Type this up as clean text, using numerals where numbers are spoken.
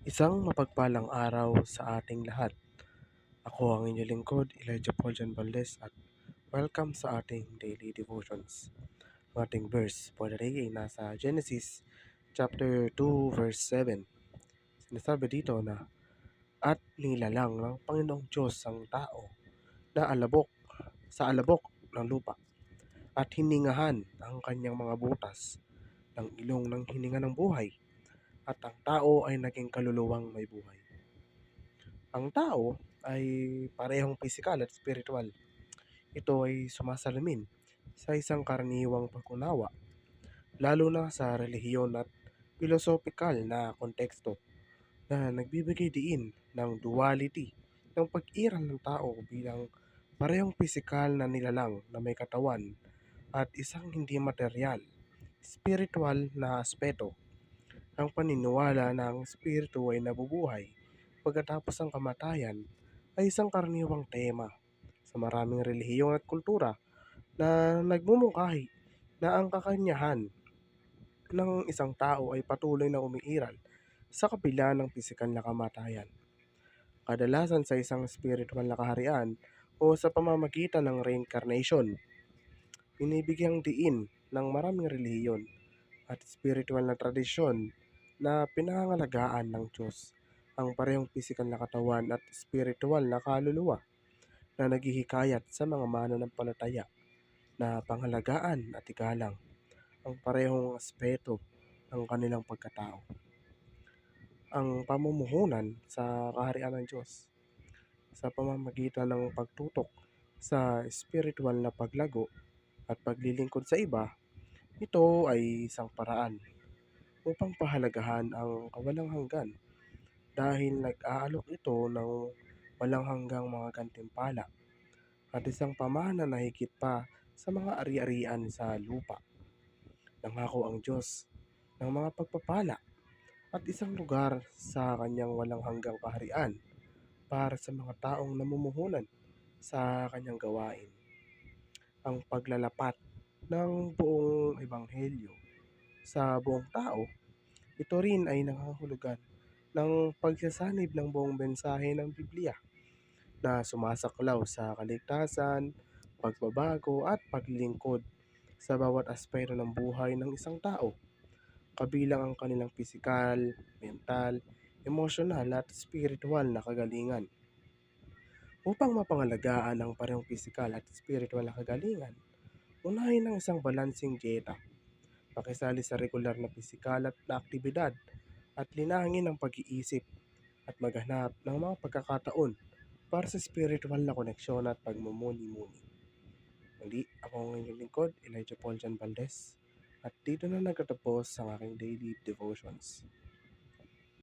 Isang mapagpalang araw sa ating lahat. Ako ang inyong lingkod, Elijah Paul John Valdez at welcome sa ating daily devotions. Ang ating verse for the day ay nasa Genesis chapter 2 verse 7. Sinasabi dito na, at nilalang ng Panginoong Diyos ang tao na alabok ng lupa at hiningahan ang kanyang mga butas ng ilong ng hininga ng buhay at ang tao ay naging kaluluwang may buhay. Ang tao ay parehong pisikal at spiritual. Ito ay sumasalamin sa isang karaniwang pag-unawa, lalo na sa relihiyon at pilosopikal na konteksto na nagbibigay diin ng duality ng pag-iral ng tao bilang parehong pisikal na nilalang na may katawan at isang hindi material, spiritual na aspeto. Ang paniniwala na ang espiritu ay nabubuhay pagkatapos ng kamatayan ay isang karaniwang tema sa maraming relihiyon at kultura na nagmumungkahi na ang kakanyahan ng isang tao ay patuloy na umiiral sa kabila ng pisikal na kamatayan. Kadalasan sa isang spiritual na kaharian o sa pamamagitan ng reincarnation, binibigyang diin ng maraming relihiyon at spiritual na tradisyon na pinangangalagaan ng Diyos ang parehong pisikal na katawan at spiritual na kaluluwa na naghihikayat sa mga mananampalataya na pangalagaan at igalang ang parehong aspeto ng kanilang pagkatao. Ang pamumuhunan sa kaharian ng Diyos sa pamamagitan ng pagtutok sa spiritual na paglago at paglilingkod sa iba, ito ay isang paraan upang pahalagahan ang kawalang hanggan dahil nag-aalok ito ng walang hanggang mga gantimpala at isang pamana na higit pa sa mga ari-arian sa lupa. Nangako ang Diyos ng mga pagpapala at isang lugar sa kanyang walang hanggang kaharian para sa mga taong namumuhunan sa kanyang gawain. Ang paglalapat ng buong ebanghelyo sa buong tao, ito rin ay nangangahulugan ng pagsasanib ng buong mensahe ng Biblia na sumasaklaw sa kaligtasan, pagbabago at paglilingkod sa bawat aspeto ng buhay ng isang tao, kabilang ang kanilang pisikal, mental, emosyonal at spiritual na kagalingan. Upang mapangalagaan ang parehong pisikal at spiritual na kagalingan, unahin ang isang balansing dieta, pakisali sa regular na pisikal at na aktibidad at linangin ang pag-iisip at maghanap ng mga pagkakataon para sa spiritual na koneksyon at pagmumuni-muni. Muli, ako ang inyong lingkod, Elijah Paul John Valdez, at dito na nagtatapos ang aking daily devotions.